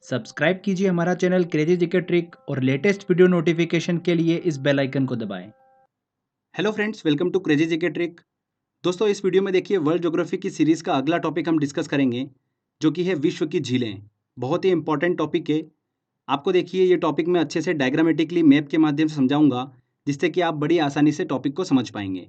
Subscribe कीजिए हमारा channel crazy GK trick और लेटेस्ट वीडियो नोटिफिकेशन के लिए इस बेल आइकन को दबाएं। Hello friends, welcome to crazy GK trick. दोस्तों, इस वीडियो में देखिए वर्ल्ड ज्योग्राफी की सीरीज का अगला टॉपिक हम डिस्कस करेंगे, जो कि है विश्व की झीलें। बहुत ही इंपॉर्टेंट टॉपिक है। आपको देखिए ये टॉपिक मैं अच्छे से डायग्रामेटिकली मैप के माध्यम से समझाऊंगा, जिससे कि आप बड़ी आसानी से टॉपिक को समझ पाएंगे।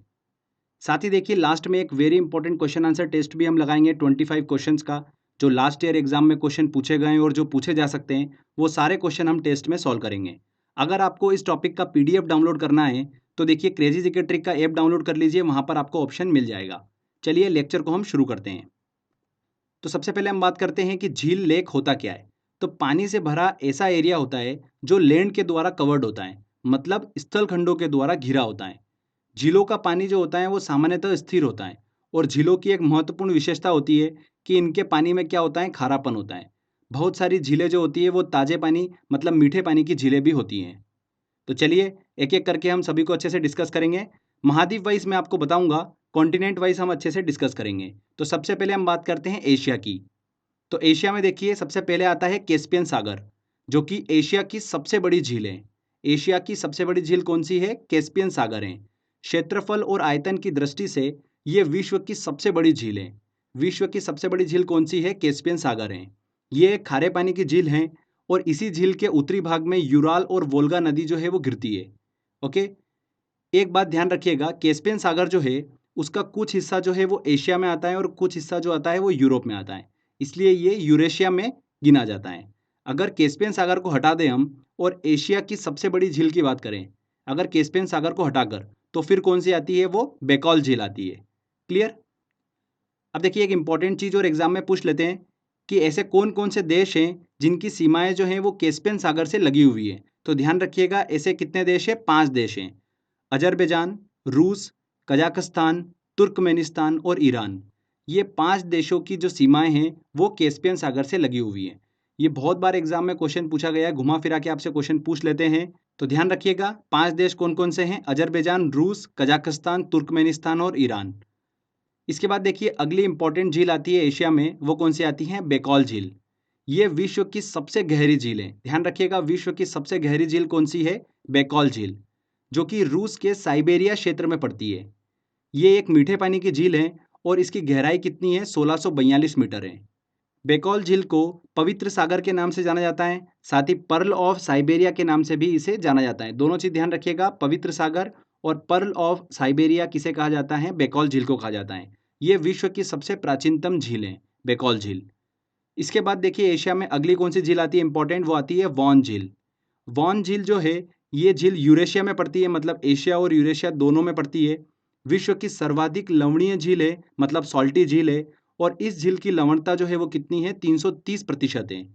साथ ही देखिए लास्ट में एक very important question answer test भी हम लगाएंगे 25 क्वेश्चंस का, जो लास्ट ईयर एग्जाम में क्वेश्चन पूछे गए हैं और जो पूछे जा सकते हैं, वो सारे क्वेश्चन हम टेस्ट में सॉल्व करेंगे। अगर आपको इस टॉपिक का पीडीएफ डाउनलोड करना है तो देखिए क्रेजी जीके ट्रिक का ऐप डाउनलोड कर लीजिए, वहां पर आपको ऑप्शन मिल जाएगा। चलिए लेक्चर को हम शुरू करते हैं। तो सबसे पहले हम बात करते हैं कि झील लेक होता क्या है। तो पानी से भरा ऐसा एरिया होता है जो लैंड के द्वारा कवर्ड होता है, मतलब स्थल खंडों के द्वारा घिरा होता है। झीलों का पानी जो होता है वो सामान्यतः स्थिर होता है, और झीलों की एक महत्वपूर्ण विशेषता होती है कि इनके पानी में क्या होता है, खारापन होता है। बहुत सारी झीलें जो होती है वो ताजे पानी मतलब मीठे पानी की झीलें भी होती हैं। तो चलिए एक एक करके हम सभी को अच्छे से डिस्कस करेंगे। महाद्वीप वाइज मैं आपको बताऊंगा, कॉन्टिनेंट वाइज हम अच्छे से डिस्कस करेंगे। तो सबसे पहले हम बात करते हैं एशिया की। तो एशिया में देखिए सबसे पहले आता है कैस्पियन सागर, जो कि एशिया की सबसे बड़ी झील है। एशिया की सबसे बड़ी झील कौन सी है? कैस्पियन सागर है। क्षेत्रफल और आयतन की दृष्टि से ये विश्व की सबसे बड़ी झील है। विश्व की सबसे बड़ी झील कौन सी है? कैस्पियन सागर है। ये एक खारे पानी की झील है, और इसी झील के उत्तरी भाग में यूराल और वोल्गा नदी जो है वो गिरती है। ओके, एक बात ध्यान रखिएगा, कैस्पियन सागर जो है उसका कुछ हिस्सा जो है वो एशिया में आता है और कुछ हिस्सा जो आता है वो यूरोप में आता है, इसलिए ये यूरेशिया में गिना जाता है। अगर कैस्पियन सागर को हटा दें हम और एशिया की सबसे बड़ी झील की बात करें, अगर कैस्पियन सागर को हटाकर, तो फिर कौन सी आती है? वो बेकॉल झील आती है। क्लियर? अब देखिए एक इंपॉर्टेंट चीज और एग्जाम में पूछ लेते हैं कि ऐसे कौन कौन से देश हैं जिनकी सीमाएं जो हैं वो कैस्पियन सागर से लगी हुई है। तो ध्यान रखिएगा, ऐसे कितने देश हैं? 5 देश हैं। अजरबैजान, रूस, कजाकिस्तान, तुर्कमेनिस्तान और ईरान। ये 5 देशों की जो सीमाएं हैं वो कैस्पियन सागर से लगी हुई हैं। ये बहुत बार एग्जाम में क्वेश्चन पूछा गया है, घुमा फिरा के आपसे क्वेश्चन पूछ लेते हैं। तो ध्यान रखिएगा 5 देश कौन कौन से हैं? अजरबैजान, रूस, कजाकिस्तान, तुर्कमेनिस्तान और ईरान। इसके बाद देखिए अगली इंपॉर्टेंट झील आती है एशिया में, वो कौन सी आती है? बेकॉल झील। ये विश्व की सबसे गहरी झील है। ध्यान रखिएगा, विश्व की सबसे गहरी झील कौन सी है? बेकॉल झील, जो कि रूस के साइबेरिया क्षेत्र में पड़ती है। ये एक मीठे पानी की झील है, और इसकी गहराई कितनी है? 1642 मीटर है। बेकॉल झील को पवित्र सागर के नाम से जाना जाता है, साथ ही पर्ल ऑफ साइबेरिया के नाम से भी इसे जाना जाता है। दोनों चीज ध्यान रखिएगा, पवित्र सागर और पर्ल ऑफ साइबेरिया किसे कहा जाता है? बेकॉल झील को कहा जाता है। ये विश्व की सबसे प्राचीनतम झील है, बेकॉल झील। इसके बाद देखिए एशिया में अगली कौन सी झील आती है इंपॉर्टेंट, वो आती है वॉन झील। वॉन झील जो है ये झील यूरेशिया में पड़ती है, मतलब एशिया और यूरेशिया दोनों में पड़ती है। विश्व की सर्वाधिक लवणीय झील है, मतलब सॉल्टी झील है। और इस झील की लवणता जो है वो कितनी है? 330% है।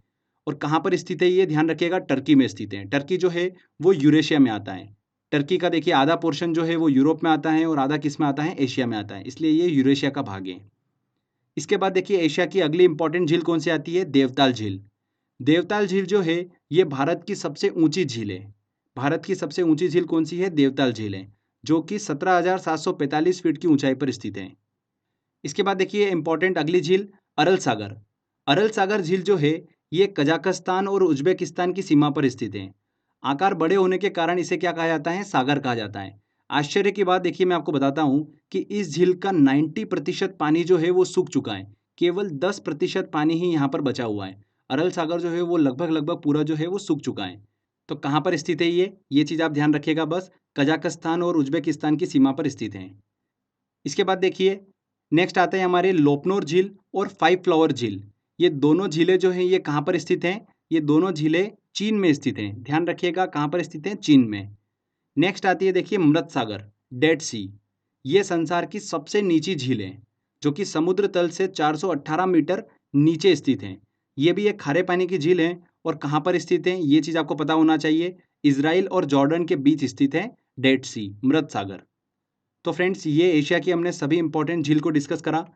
और कहाँ पर स्थित है ये? ध्यान रखिएगा, टर्की में स्थित है। टर्की जो है वो यूरेशिया में आता है। टर्की का देखिए आधा पोर्शन जो है वो यूरोप में आता है और आधा किस में आता है? एशिया में आता है, इसलिए ये यूरेशिया का भाग है। इसके बाद देखिए एशिया की अगली इंपॉर्टेंट झील कौन सी आती है? देवताल झील। देवताल झील जो है ये भारत की सबसे ऊंची झील है। भारत की सबसे ऊंची झील कौन सी है? देवताल झील है, जो कि 17,745 फीट की ऊंचाई पर स्थित है। इसके बाद देखिए इंपॉर्टेंट अगली झील अरल सागर। अरल सागर झील जो है ये कजाकिस्तान और उज्बेकिस्तान की सीमा पर स्थित है। आकार बड़े होने के कारण इसे क्या कहा जाता है? सागर कहा जाता है। आश्चर्य की बात देखिए मैं आपको बताता हूँ कि इस झील का 90% पानी जो है वो सूख चुका है। केवल 10% पानी ही यहाँ पर बचा हुआ है। अरल सागर जो है वो लगभग लगभग पूरा जो है वो सूख चुका है। तो कहाँ पर स्थित है ये चीज़ आप ध्यान रखिएगा बस, कजाकिस्तान और उज्बेकिस्तान की सीमा पर स्थित है। इसके बाद देखिए नेक्स्ट आता है हमारे लोपनोर झील और फाइव फ्लावर झील। ये दोनों झीलें जो हैं ये कहाँ पर स्थित हैं? ये दोनों झीलें चीन में स्थित हैं। ध्यान रखिएगा कहाँ पर स्थित हैं? चीन में। नेक्स्ट आती है देखिए मृत सागर, डेड सी। ये संसार की सबसे नीची झील है, जो कि समुद्र तल से 418 मीटर नीचे स्थित है। ये भी एक खारे पानी की झील है, और कहाँ पर स्थित है ये चीज़ आपको पता होना चाहिए। इसराइल और जॉर्डन के बीच स्थित है डेड सी, मृत सागर। तो फ्रेंड्स ये एशिया की हमने सभी इंपॉर्टेंट झील को डिस्कस करा।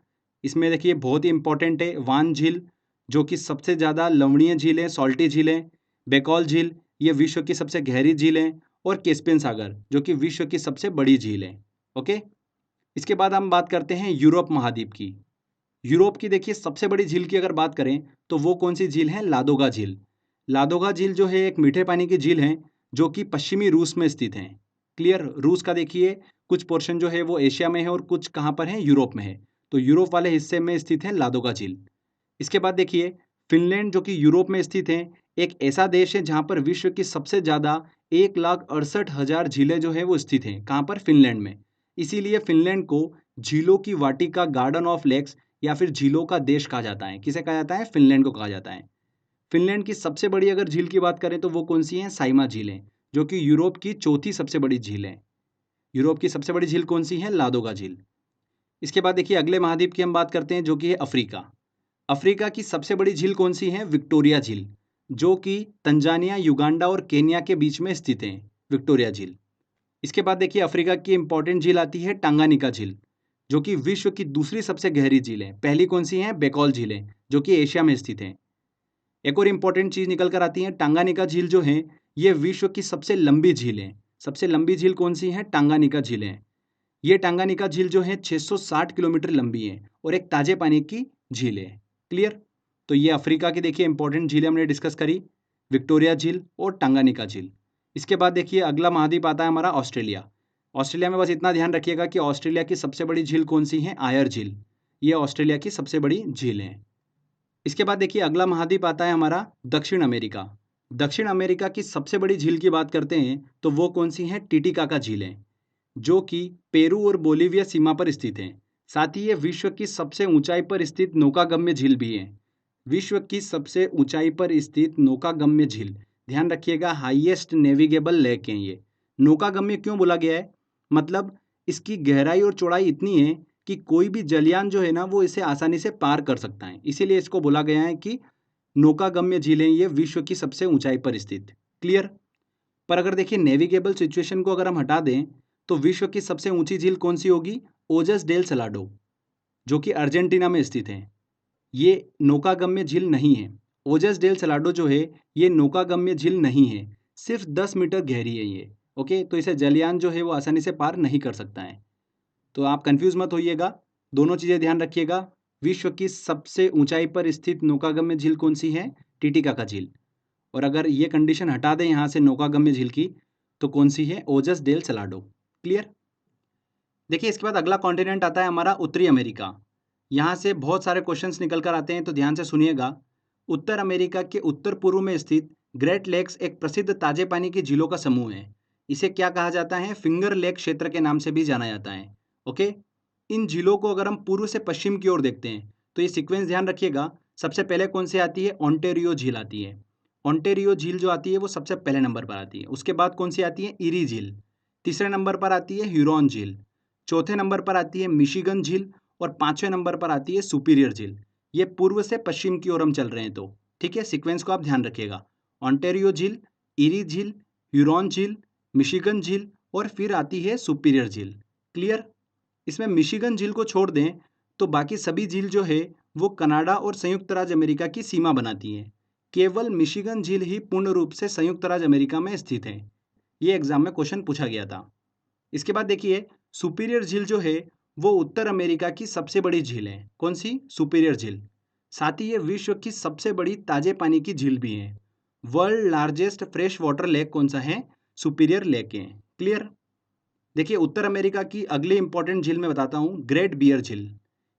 इसमें देखिए बहुत ही इंपॉर्टेंट है वान झील, जो कि सबसे ज़्यादा लवणीय झील है, सॉल्टी झील है। बेकॉल झील ये विश्व की सबसे गहरी झील है। और कैस्पियन सागर जो कि विश्व की सबसे बड़ी झील है। ओके, इसके बाद हम बात करते हैं यूरोप महाद्वीप की। यूरोप की देखिए सबसे बड़ी झील की अगर बात करें तो वो कौन सी झील है? लादोगा झील। लादोगा झील जो है एक मीठे पानी की झील है जो कि पश्चिमी रूस में स्थित है। क्लियर। रूस का देखिए कुछ पोर्शन जो है वो एशिया में है और कुछ कहाँ पर है, यूरोप में है। तो यूरोप वाले हिस्से में स्थित है लादोगा झील। इसके बाद देखिए फिनलैंड जो कि यूरोप में स्थित है, एक ऐसा देश है जहाँ पर विश्व की सबसे ज़्यादा 1,68,000 झीलें जो है वो स्थित हैं। कहाँ पर? फिनलैंड में। इसीलिए फिनलैंड को झीलों की वाटिका, गार्डन ऑफ लेक्स या फिर झीलों का देश कहा जाता है। किसे कहा जाता है? फिनलैंड को कहा जाता है। फिनलैंड की सबसे बड़ी अगर झील की बात करें तो वो कौन सी है? साइमा झील है, जो कि यूरोप की चौथी सबसे बड़ी झील है। यूरोप की सबसे बड़ी झील कौन सी है? लादोगा झील। इसके बाद देखिए अगले महाद्वीप की हम बात करते हैं जो कि है अफ्रीका। अफ्रीका की सबसे बड़ी झील कौन सी है? विक्टोरिया झील, जो कि तंजानिया, युगांडा और केन्या के बीच में स्थित है, विक्टोरिया झील। इसके बाद देखिए अफ्रीका की इंपॉर्टेंट झील आती है टांगानिका झील, जो कि विश्व की दूसरी सबसे गहरी झील है। पहली कौन सी है? बेकॉल झील है, जो कि एशिया में स्थित है। एक और इंपॉर्टेंट चीज निकल कर आती है, टांगानिका झील जो है ये विश्व की सबसे लंबी झील है। सबसे लंबी झील कौन सी है? टांगानिका झील है। ये टांगानिका झील जो है 660 किलोमीटर लंबी है और एक ताजे पानी की झील है। क्लियर। तो ये अफ्रीका की देखिए इंपॉर्टेंट झीलें हमने डिस्कस करी, विक्टोरिया झील और टांगानिका झील। इसके बाद देखिए अगला महाद्वीप आता है हमारा ऑस्ट्रेलिया। ऑस्ट्रेलिया में बस इतना ध्यान रखिएगा कि ऑस्ट्रेलिया की सबसे बड़ी झील कौन सी है? आयर झील। ये ऑस्ट्रेलिया की सबसे बड़ी झील है। इसके बाद देखिए अगला महाद्वीप आता है हमारा दक्षिण अमेरिका। दक्षिण अमेरिका की सबसे बड़ी झील की बात करते हैं तो वो कौन सी है? टिटिकाका झील है, जो कि पेरू और बोलीविया सीमा पर स्थित है। साथ ही ये विश्व की सबसे ऊंचाई पर स्थित नौकागम्य झील भी है। विश्व की सबसे ऊंचाई पर स्थित नौकागम्य झील, ध्यान रखिएगा, हाईएस्ट नेविगेबल लेक है ये। नौकागम्य क्यों बोला गया है? मतलब इसकी गहराई और चौड़ाई इतनी है कि कोई भी जलयान जो है ना वो इसे आसानी से पार कर सकता है, इसीलिए इसको बोला गया है कि नौकागम्य झील है ये, विश्व की सबसे ऊंचाई पर स्थित। क्लियर। पर अगर देखिए नेविगेबल सिचुएशन को अगर हम हटा दें तो विश्व की सबसे ऊंची झील कौन सी होगी? ओजस डेल सलाडो, जो कि अर्जेंटीना में स्थित है। ये नौकागम्य झील नहीं है। ओजस डेल सलाडो जो है ये नौकागम्य झील नहीं है, सिर्फ 10 मीटर गहरी है ये। ओके, तो इसे जलयान जो है वो आसानी से पार नहीं कर सकता है। तो आप कंफ्यूज मत होइएगा, दोनों चीज़ें ध्यान रखिएगा। विश्व की सबसे ऊंचाई पर स्थित नौकागम्य झील कौन सी है? टिटिकाका झील। और अगर ये कंडीशन हटा दें यहाँ से नौकागम्य झील की तो कौन सी है? ओजस डेल सलाडो। क्लियर। देखिए इसके बाद अगला कॉन्टिनेंट आता है हमारा उत्तरी अमेरिका। यहाँ से बहुत सारे क्वेश्चंस निकल कर आते हैं, तो ध्यान से सुनिएगा। उत्तर अमेरिका के उत्तर पूर्व में स्थित ग्रेट लेक्स एक प्रसिद्ध ताजे पानी की झीलों का समूह है। इसे क्या कहा जाता है? फिंगर लेक क्षेत्र के नाम से भी जाना जाता है। ओके। इन झीलों को अगर हम पूर्व से पश्चिम की ओर देखते हैं तो ये सीक्वेंस ध्यान रखिएगा। सबसे पहले कौन सी आती है? ओंटेरियो झील आती है। ओंटेरियो झील जो आती है वो सबसे पहले नंबर पर आती है। उसके बाद कौन सी आती है? इरी झील। तीसरे नंबर पर आती है ह्यूरॉन झील। चौथे नंबर पर आती है मिशिगन झील और पांचवें नंबर पर आती है सुपीरियर झील। ये पूर्व से पश्चिम की ओर हम चल रहे हैं, तो ठीक है, सीक्वेंस को आप ध्यान रखिएगा। ओंटेरियो झील, इरी झील, ह्यूरॉन झील, मिशिगन झील और फिर आती है सुपीरियर झील। क्लियर। इसमें मिशिगन झील को छोड़ दें तो बाकी सभी झील जो है वो कनाडा और संयुक्त राज्य अमेरिका की सीमा बनाती है। केवल मिशिगन झील ही पूर्ण रूप से संयुक्त राज्य अमेरिका में स्थित है। ये एग्जाम में क्वेश्चन पूछा गया था। इसके बाद देखिए सुपीरियर झील जो है वो उत्तर अमेरिका की सबसे बड़ी झील है। कौन सी? सुपीरियर झील। साथ ही ये विश्व की सबसे बड़ी ताजे पानी की झील भी है। World largest fresh water lake कौन सा है? सुपीरियर लेक है। क्लियर। देखिए उत्तर अमेरिका की अगली इंपॉर्टेंट झील मैं बताता हूँ, ग्रेट बियर झील।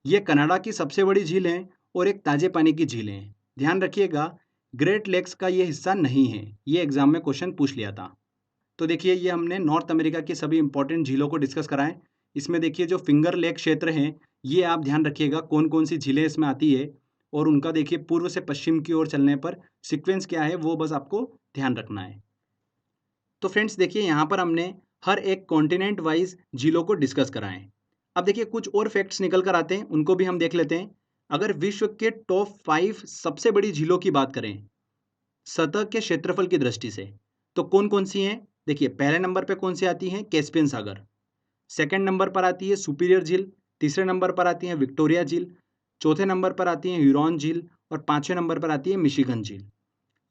ये कनाडा की सबसे बड़ी झील है और एक ताजे पानी की झील है। ध्यान रखिएगा, ग्रेट लेक्स का ये हिस्सा नहीं है। ये एग्जाम में क्वेश्चन पूछ लिया था। तो देखिए ये हमने नॉर्थ अमेरिका की सभी इंपॉर्टेंट झीलों को डिस्कस कराएं। इसमें देखिए जो फिंगर लेक क्षेत्र हैं ये आप ध्यान रखिएगा कौन कौन सी झीलें इसमें आती है, और उनका देखिए पूर्व से पश्चिम की ओर चलने पर सीक्वेंस क्या है वो बस आपको ध्यान रखना है। तो फ्रेंड्स देखिए यहाँ पर हमने हर एक कॉन्टिनेंट वाइज झीलों को डिस्कस कराएं। अब देखिए कुछ और फैक्ट्स निकल कर आते हैं, उनको भी हम देख लेते हैं। अगर विश्व के टॉप 5 सबसे बड़ी झीलों की बात करें सतह के क्षेत्रफल की दृष्टि से तो कौन कौन सी हैं? देखिए पहले नंबर पे कौन सी आती है? कैस्पियन सागर। सेकंड नंबर पर आती है सुपीरियर झील। तीसरे नंबर पर आती है विक्टोरिया झील। चौथे नंबर पर आती है ह्यूरॉन झील और पांचवें नंबर पर आती है मिशिगन झील।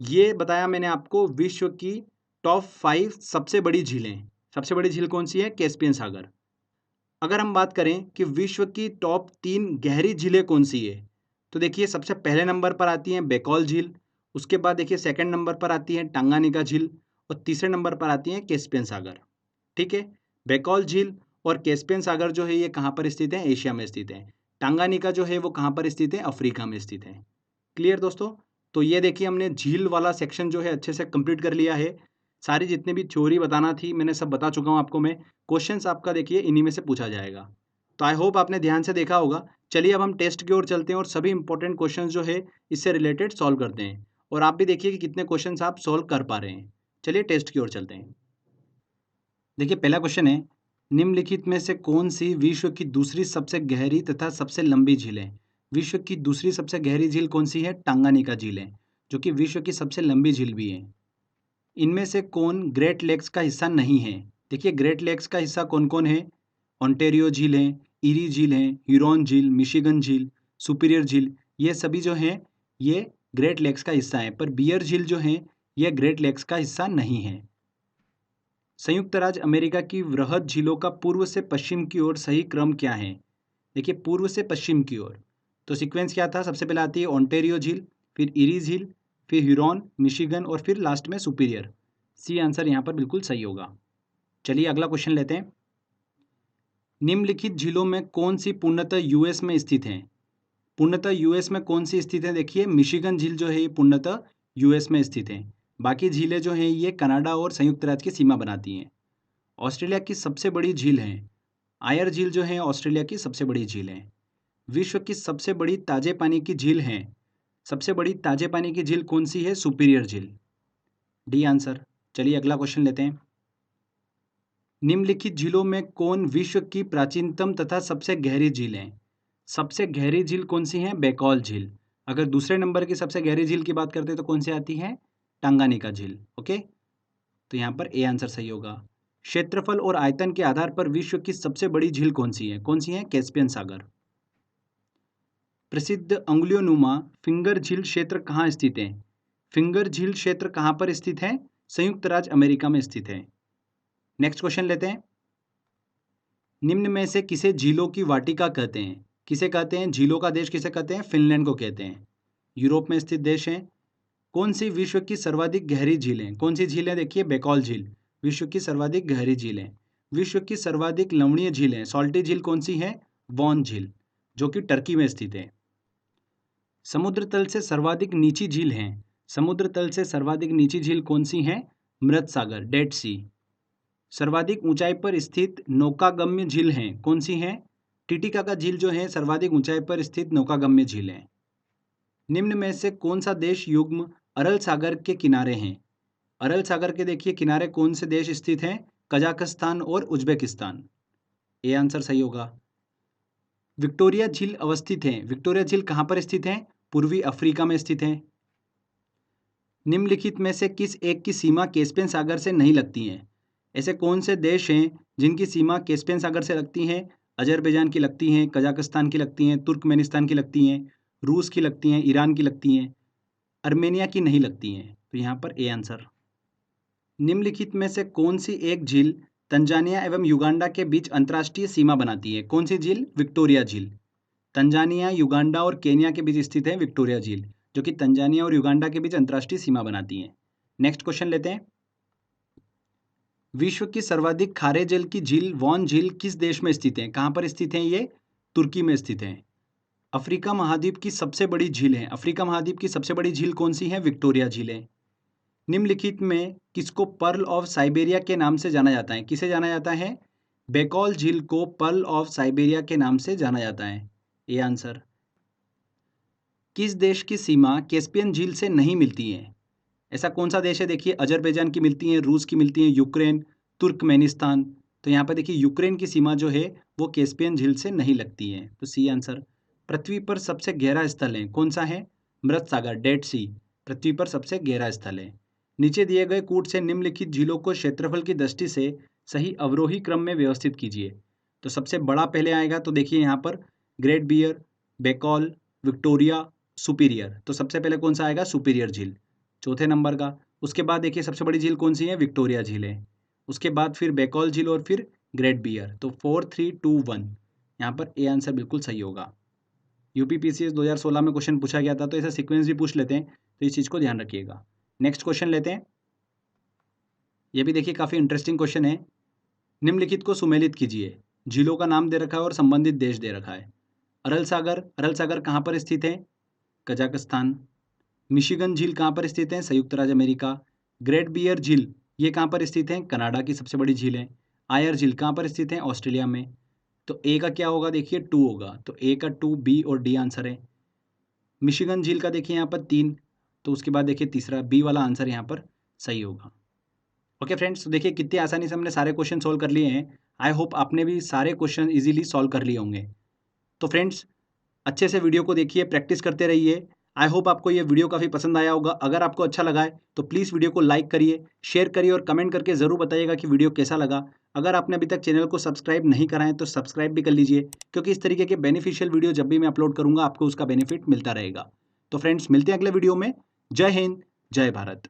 ये बताया मैंने आपको विश्व की टॉप 5 सबसे बड़ी झीलें। सबसे बड़ी झील कौन सी है? कैस्पियन सागर। अगर हम बात करें कि विश्व की टॉप 3 गहरी झीलें कौन सी है तो देखिए सबसे पहले नंबर पर आती हैं बेकॉल झील उसके बाद देखिए सेकंड नंबर पर आती है टांगानिका झील और तीसरे नंबर पर आती है कैस्पियन सागर। ठीक है, बैकॉल झील और कैस्पियन सागर जो है ये कहाँ पर स्थित है? एशिया में स्थित है। टांगानिका जो है वो कहाँ पर स्थित है? अफ्रीका में स्थित है। क्लियर दोस्तों? तो ये देखिए हमने झील वाला सेक्शन जो है अच्छे से कंप्लीट कर लिया है। सारी जितनी भी थ्योरी बताना थी मैंने सब बता चुका हूँ आपको मैं। क्वेश्चंस आपका देखिए इन्हीं में से पूछा जाएगा। तो आई होप आपने ध्यान से देखा होगा। चलिए अब हम टेस्ट की ओर चलते हैं और सभी इंपॉर्टेंट क्वेश्चंस जो है इससे रिलेटेड सॉल्व करते हैं और आप भी देखिए कि कितने क्वेश्चंस आप सॉल्व कर पा रहे हैं। चलिए टेस्ट की ओर चलते हैं। देखिए पहला क्वेश्चन है, निम्नलिखित में से कौन सी विश्व की दूसरी सबसे गहरी तथा सबसे लंबी झील है? विश्व की दूसरी सबसे गहरी झील कौन सी है? टांगानिका झील है, जो कि विश्व की सबसे लंबी झील भी है। इनमें से कौन ग्रेट लेक्स का हिस्सा नहीं है? देखिए ग्रेट लेक्स का हिस्सा कौन कौन है? ओंटारियो झील है, ईरी झील है, ह्यूरॉन झील, मिशिगन झील, सुपीरियर झील, ये सभी जो हैं ये ग्रेट लेक्स का हिस्सा है, पर बियर झील जो है यह ग्रेट लेक्स का हिस्सा नहीं है। संयुक्त राज्य अमेरिका की वृहद झीलों का पूर्व से पश्चिम की ओर सही क्रम क्या है? देखिए पूर्व से पश्चिम की ओर तो सीक्वेंस क्या था? सबसे पहले आती है ओंटारियो झील, फिर इरी झील, फिर ह्यूरॉन, मिशिगन और फिर लास्ट में सुपीरियर। सी आंसर यहाँ पर बिल्कुल सही होगा। चलिए अगला क्वेश्चन लेते हैं। निम्नलिखित झीलों में कौन सी पूर्णतः यूएस में स्थित है? पूर्णतः यूएस में कौन सी स्थित है? देखिए मिशिगन झील जो है ये पूर्णतः यूएस में स्थित है। बाकी झीलें जो हैं ये कनाडा और संयुक्त राज्य की सीमा बनाती हैं। ऑस्ट्रेलिया की सबसे बड़ी झील है आयर झील जो है ऑस्ट्रेलिया की सबसे बड़ी झील है। विश्व की सबसे बड़ी ताजे पानी की झील है, सबसे बड़ी ताजे पानी की झील कौन सी है? सुपीरियर झील। D answer. चलिए अगला क्वेश्चन लेते हैं। निम्नलिखित झीलों में कौन विश्व की प्राचीनतम तथा सबसे गहरी झील है? सबसे गहरी झील कौन सी है? बैकॉल झील। अगर दूसरे नंबर की सबसे गहरी झील की बात करते हैं तो कौन सी आती है? टांगानिका झील। ओके, तो यहाँ पर ए आंसर सही होगा। क्षेत्रफल और आयतन के आधार पर विश्व की सबसे बड़ी झील कौन सी है? कौन सी है? कैस्पियन सागर। प्रसिद्ध अंगुलियोनुमा फिंगर झील क्षेत्र कहाँ स्थित है? फिंगर झील क्षेत्र कहाँ पर स्थित है? संयुक्त राज्य अमेरिका में स्थित है। नेक्स्ट क्वेश्चन लेते हैं। निम्न में से किसे झीलों की वाटिका कहते हैं? किसे कहते हैं? झीलों का देश किसे कहते हैं? फिनलैंड को कहते हैं। यूरोप में स्थित देश है। कौन सी विश्व की सर्वाधिक गहरी झील है? कौन सी झील है? देखिए बैकॉल झील विश्व की सर्वाधिक गहरी झील है। विश्व की सर्वाधिक लवणीय झील है, सॉल्टी झील कौन सी है? वॉन झील, जो कि टर्की में स्थित है। समुद्र तल से सर्वाधिक नीची झील है। समुद्र तल से सर्वाधिक नीची झील कौन सी है? मृत सागर, डेड सी। सर्वाधिक ऊंचाई पर स्थित नौकागम्य झील है, कौन सी है? टिटिकाका झील जो है सर्वाधिक ऊंचाई पर स्थित नौकागम्य झील है। निम्न में से कौन सा देश युग्म अरल सागर के किनारे हैं? अरल सागर के देखिए किनारे कौन से देश स्थित हैं? कजाकिस्तान और उज्बेकिस्तान। ए आंसर सही होगा। विक्टोरिया झील अवस्थित है। विक्टोरिया झील कहाँ पर स्थित है? पूर्वी अफ्रीका में स्थित है। निम्नलिखित में से किस एक की सीमा कैस्पियन सागर से नहीं लगती है? ऐसे कौन से देश हैं जिनकी सीमा कैस्पियन सागर से लगती हैं? अजरबैजान की लगती हैं, कजाकिस्तान की लगती हैं, तुर्कमेनिस्तान की लगती हैं, रूस की लगती हैं, ईरान की लगती हैं, अर्मेनिया की नहीं लगती हैं। तो यहाँ पर ए आंसर। निम्नलिखित में से कौन सी एक झील तंजानिया एवं युगांडा के बीच अंतर्राष्ट्रीय सीमा बनाती है? कौन सी झील? विक्टोरिया झील। तंजानिया, युगांडा और केन्या के बीच स्थित है विक्टोरिया झील, जो कि तंजानिया और युगांडा के बीच अंतर्राष्ट्रीय सीमा बनाती है। नेक्स्ट क्वेश्चन लेते हैं। विश्व की सर्वाधिक खारे जल की झील वॉन झील किस देश में स्थित है? कहाँ पर स्थित है? ये तुर्की में स्थित है। अफ्रीका महाद्वीप की सबसे बड़ी झील है। अफ्रीका महाद्वीप की सबसे बड़ी झील कौन सी है? विक्टोरिया झील है। निम्नलिखित में किसको पर्ल ऑफ साइबेरिया के नाम से जाना जाता है? किसे जाना जाता है? बैकॉल झील को पर्ल ऑफ साइबेरिया के नाम से जाना जाता है। ये आंसर। किस देश की सीमा कैस्पियन झील से नहीं मिलती है? ऐसा कौन सा देश है? देखिए अजरबैजान की मिलती है, रूस की मिलती है, यूक्रेन, तुर्कमेनिस्तान। तो यहाँ पर देखिए यूक्रेन की सीमा जो है वो कैस्पियन झील से नहीं लगती है। तो सी आंसर। पृथ्वी पर सबसे गहरा स्थल है, कौन सा है? मृत सागर, डेड सी, पृथ्वी पर सबसे गहरा स्थल है। नीचे दिए गए कूट से निम्नलिखित झीलों को क्षेत्रफल की दृष्टि से सही अवरोही क्रम में व्यवस्थित कीजिए। तो सबसे बड़ा पहले आएगा, तो देखिए यहाँ पर Great Bear, Baikal, Victoria, Superior. तो सबसे पहले कौन सा आएगा? सुपीरियर झील, चौथे नंबर का। उसके बाद देखिए सबसे बड़ी झील कौन सी है? विक्टोरिया झील है। उसके बाद फिर बैकॉल झील और फिर ग्रेट बियर। तो 4, 3, 2, 1, यहाँ पर ए आंसर बिल्कुल सही होगा। यूपीपीसीएस 2016 में क्वेश्चन पूछा गया था, तो ऐसा सीक्वेंस भी पूछ लेते हैं। तो इस चीज़ को ध्यान रखिएगा। नेक्स्ट क्वेश्चन लेते हैं। ये भी देखिए काफ़ी इंटरेस्टिंग क्वेश्चन है। निम्नलिखित को सुमेलित कीजिए। झीलों का नाम दे रखा है और संबंधित देश दे रखा है। अरल सागर कहाँ पर स्थित है? कजाकिस्तान। मिशिगन झील कहाँ पर स्थित है? संयुक्त राज्य अमेरिका। ग्रेट बियर झील ये कहाँ पर स्थित है? कनाडा की सबसे बड़ी झील है। आयर झील कहाँ पर स्थित है? ऑस्ट्रेलिया में। तो ए का क्या होगा? देखिए 2 होगा, तो ए का 2, बी और डी आंसर है। मिशिगन झील का देखिए यहाँ पर 3, तो उसके बाद देखिए तीसरा बी वाला आंसर यहाँ पर सही होगा। ओके फ्रेंड्स, तो देखिए कितनी आसानी से हमने सारे क्वेश्चन सॉल्व कर लिए हैं। आई होप आपने भी सारे क्वेश्चन इजीली सॉल्व कर लिए होंगे। तो फ्रेंड्स, अच्छे से वीडियो को देखिए, प्रैक्टिस करते रहिए। आई होप आपको ये वीडियो काफ़ी पसंद आया होगा। अगर आपको अच्छा लगा है तो प्लीज़ वीडियो को लाइक करिए, शेयर करिए और कमेंट करके ज़रूर बताइएगा कि वीडियो कैसा लगा। अगर आपने अभी तक चैनल को सब्सक्राइब नहीं करा है तो सब्सक्राइब भी कर लीजिए, क्योंकि इस तरीके के बेनिफिशियल वीडियो जब भी मैं अपलोड करूँगा आपको उसका बेनिफिट मिलता रहेगा। तो फ्रेंड्स, मिलते हैं अगले वीडियो में। जय हिंद, जय भारत।